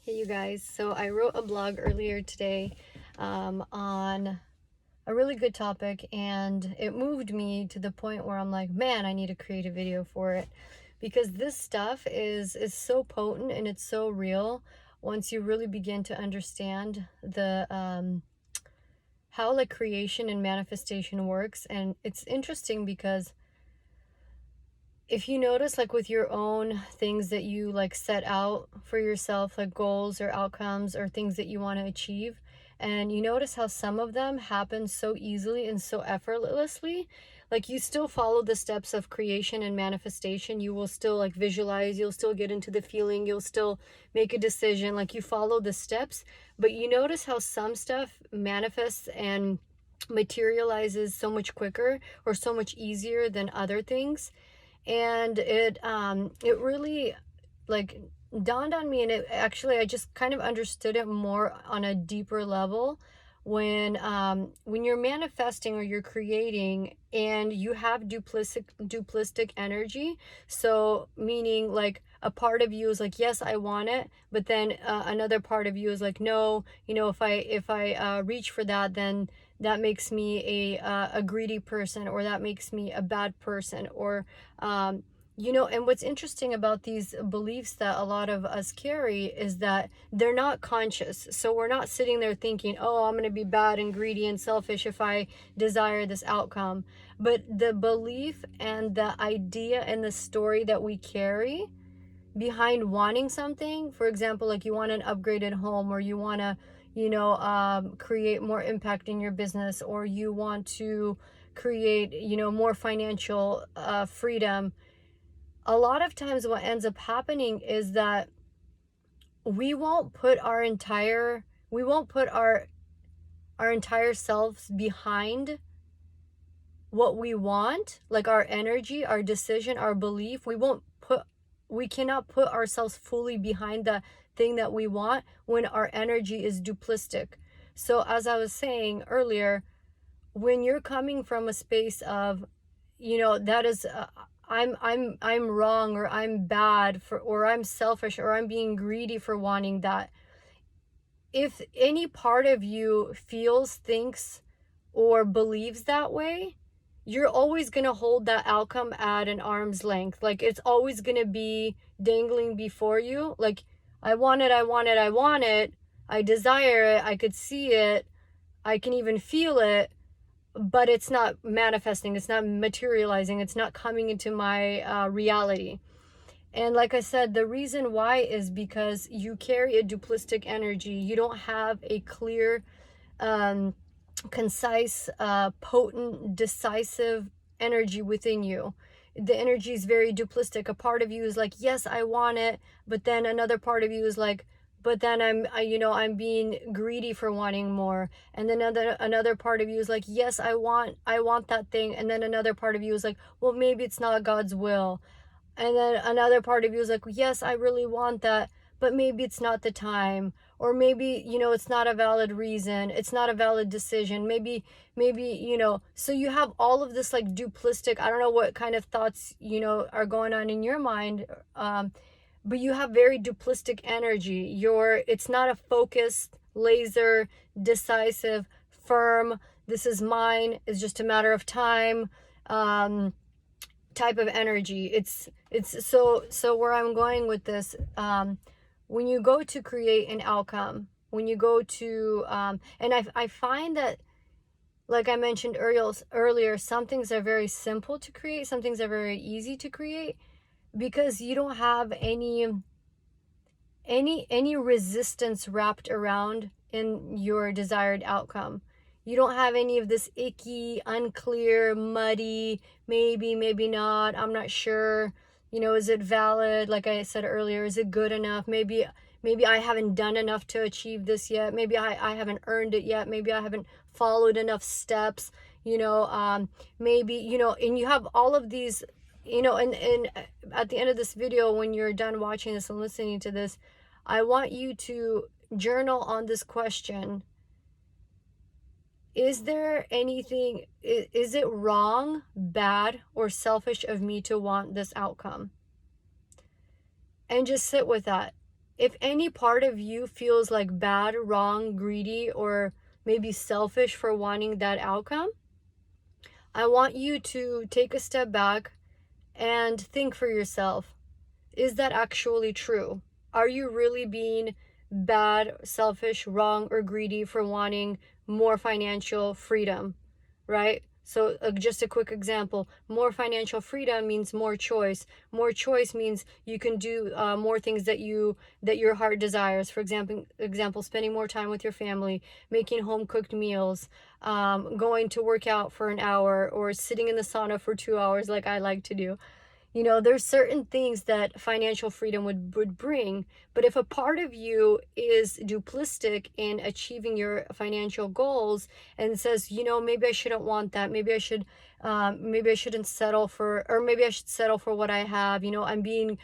Hey you guys, so I wrote a blog earlier today on a really good topic, and it moved me to the point where I'm like, man, I need to create a video for it, because this stuff is so potent and it's so real once you really begin to understand the how like creation and manifestation works. And it's interesting because if you notice, like with your own things that you like set out for yourself, like goals or outcomes or things that you want to achieve, and you notice how some of them happen so easily and so effortlessly, like you still follow the steps of creation and manifestation. You will still like visualize, you'll still get into the feeling, you'll still make a decision, like you follow the steps, but you notice how some stuff manifests and materializes so much quicker or so much easier than other things. And it really like dawned on me, and it actually, I just kind of understood it more on a deeper level when you're manifesting or you're creating and you have duplistic energy. So meaning, like, a part of you is like, yes, I want it, but then another part of you is like, no, if I reach for that, then that makes me a greedy person, or that makes me a bad person, or and what's interesting about these beliefs that a lot of us carry is that they're not conscious. So we're not sitting there thinking, oh, I'm going to be bad and greedy and selfish if I desire this outcome. But the belief and the idea and the story that we carry behind wanting something, for example, like you want an upgraded home, or you want to, create more impact in your business, or you want to create, more financial freedom. A lot of times what ends up happening is that we won't put our entire selves behind what we want, like our energy, our decision, our belief. We cannot put ourselves fully behind the thing that we want when our energy is duplistic. So as I was saying earlier, when you're coming from a space of, that is I'm wrong, or I'm bad for, or I'm selfish, or I'm being greedy for wanting that. If any part of you feels, thinks, or believes that way, you're always going to hold that outcome at an arm's length. Like, it's always going to be dangling before you. Like, I want it, I want it, I want it. I desire it. I could see it. I can even feel it, but it's not manifesting, it's not materializing, it's not coming into my reality. And like I said, the reason why is because you carry a duplistic energy. You don't have a clear, concise, potent, decisive energy within you. The energy is very duplistic. A part of you is like, yes, I want it, but then another part of you is like, but then I'm being greedy for wanting more. And then another part of you is like, yes, I want that thing. And then another part of you is like, well, maybe it's not God's will. And then another part of you is like, yes, I really want that, but maybe it's not the time, or maybe, it's not a valid reason, it's not a valid decision, maybe, so you have all of this like duplistic, I don't know what kind of thoughts, are going on in your mind, but you have very duplistic energy. It's not a focused, laser, decisive, firm, this is mine, it's just a matter of time, type of energy. It's so where I'm going with this, when you go to create an outcome, when you go to and I find that, like I mentioned earlier, some things are very simple to create, some things are very easy to create, because you don't have any resistance wrapped around in your desired outcome. You don't have any of this icky, unclear, muddy, maybe not, I'm not sure, is it valid? Like I said earlier, is it good enough? Maybe I haven't done enough to achieve this yet. Maybe I haven't earned it yet. Maybe I haven't followed enough steps, maybe, and you have all of these, and at the end of this video, when you're done watching this and listening to this, I want you to journal on this question. Is there anything, is it wrong, bad, or selfish of me to want this outcome? And just sit with that. if any part of you feels like bad, wrong, greedy, or maybe selfish for wanting that outcome, I want you to take a step back and think for yourself, is that actually true? Are you really being bad, selfish, wrong, or greedy for wanting more financial freedom, right? So just a quick example, more financial freedom means more choice. More choice means you can do more things that your heart desires. For example, spending more time with your family, making home cooked meals, going to work out for an hour, or sitting in the sauna for 2 hours like I like to do. You know, there's certain things that financial freedom would bring, but if a part of you is duplistic in achieving your financial goals and says, you know, maybe I shouldn't want that, maybe I shouldn't settle for, or maybe I should settle for what I have. You know, I'm being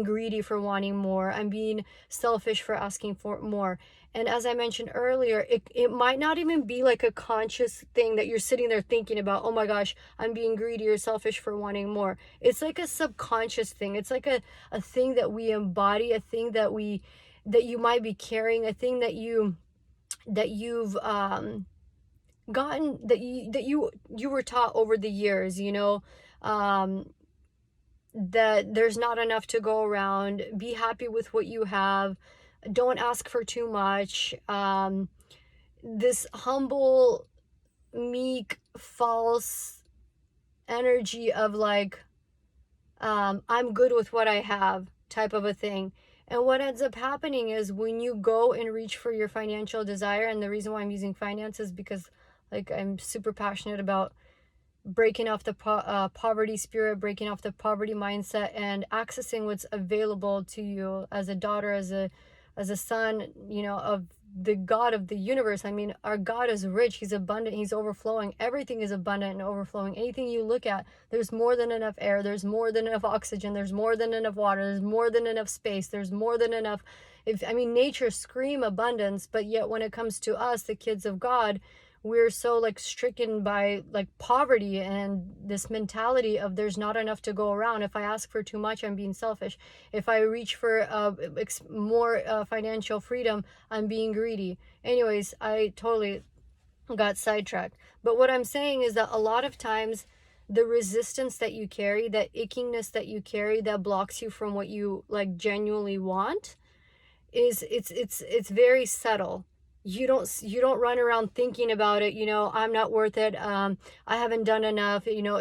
greedy for wanting more. I'm being selfish for asking for more. And as I mentioned earlier, it might not even be like a conscious thing that you're sitting there thinking about, oh my gosh, I'm being greedy or selfish for wanting more. It's like a subconscious thing. It's like a thing that we embody, a thing that you might be carrying, a thing that you've gotten, that you were taught over the years, you know, that there's not enough to go around. Be happy with what you have. Don't ask for too much. This humble, meek, false energy of like, I'm good with what I have type of a thing. And what ends up happening is when you go and reach for your financial desire, and the reason why I'm using finance is because like I'm super passionate about breaking off the poverty spirit, breaking off the poverty mindset, and accessing what's available to you as a daughter, as a son, you know, of the God of the universe. I mean, our God is rich. He's abundant. He's overflowing. Everything is abundant and overflowing. Anything you look at, there's more than enough air. There's more than enough oxygen. There's more than enough water. There's more than enough space. There's more than enough. Nature scream abundance, but yet when it comes to us, the kids of God, we're so like stricken by like poverty and this mentality of there's not enough to go around. If I ask for too much, I'm being selfish. If I reach for more financial freedom, I'm being greedy. Anyways, I totally got sidetracked. But what I'm saying is that a lot of times the resistance that you carry, that ickiness that you carry that blocks you from what you like genuinely want, it's very subtle. You don't run around thinking about it, you know, I'm not worth it, I haven't done enough, you know,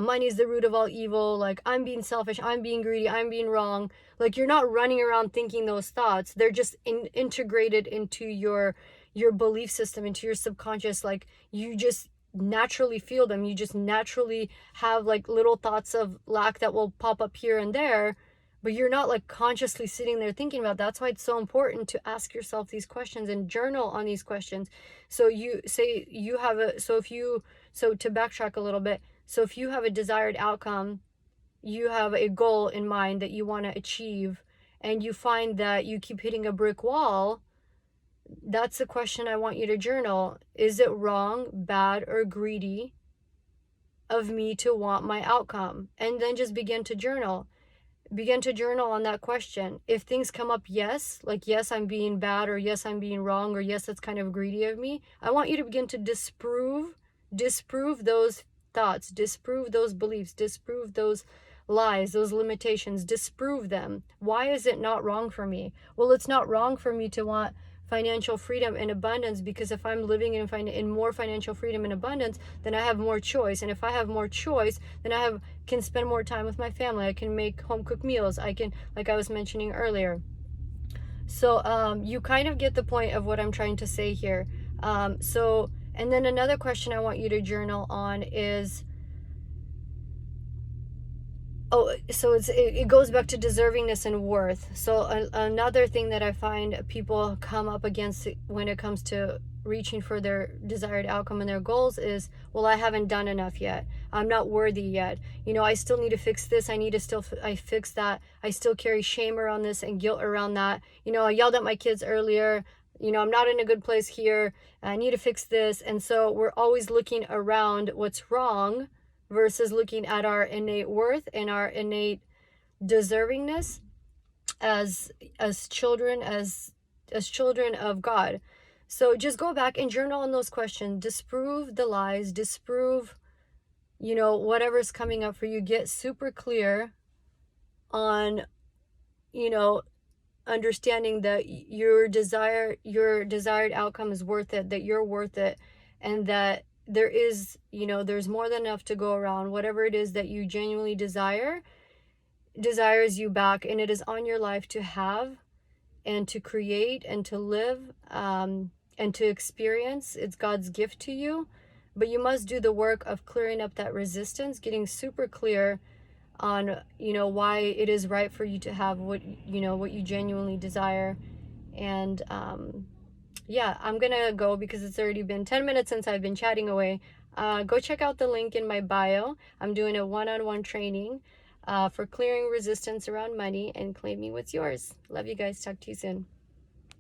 money is the root of all evil, like I'm being selfish, I'm being greedy, I'm being wrong. Like you're not running around thinking those thoughts. They're just integrated into your belief system, into your subconscious. Like you just naturally feel them. You just naturally have like little thoughts of lack that will pop up here and there, but you're not like consciously sitting there thinking about. That's why it's so important to ask yourself these questions and journal on these questions. So you say you have so to backtrack a little bit, so if you have a desired outcome, you have a goal in mind that you want to achieve, and you find that you keep hitting a brick wall, that's the question I want you to journal. Is it wrong, bad, or greedy of me to want my outcome? And then just begin to journal on that question. If things come up, yes, like yes, I'm being bad, or yes, I'm being wrong, or yes, that's kind of greedy of me, I want you to begin to disprove those thoughts, disprove those beliefs, disprove those lies, those limitations, disprove them. Why is it not wrong for me? Well, it's not wrong for me to want financial freedom and abundance, because if I'm living in more financial freedom and abundance, then I have more choice. And if I have more choice, then I can spend more time with my family. I can make home cooked meals. I can, like I was mentioning earlier. So you kind of get the point of what I'm trying to say here. And then another question I want you to journal on is, it goes back to deservingness and worth. So another thing that I find people come up against when it comes to reaching for their desired outcome and their goals is, well, I haven't done enough yet. I'm not worthy yet. You know, I still need to fix this. I fix that. I still carry shame around this and guilt around that. You know, I yelled at my kids earlier. You know, I'm not in a good place here. I need to fix this. And so we're always looking around what's wrong versus looking at our innate worth and our innate deservingness. as children, as children of God. So just go back and journal on those questions. Disprove the lies, disprove, you know, whatever's coming up for you. Get super clear on, you know, understanding that your desired outcome is worth it, that you're worth it, and that there is, you know, there's more than enough to go around. Whatever it is that you genuinely desires you back, and it is on your life to have and to create and to live, and to experience. It's God's gift to you, but you must do the work of clearing up that resistance, getting super clear on, you know, why it is right for you to have what, you know, what you genuinely desire. And yeah, I'm gonna go because it's already been 10 minutes since I've been chatting away. Go check out the link in my bio. I'm doing a one-on-one training for clearing resistance around money and claiming what's yours. Love you guys. Talk to you soon.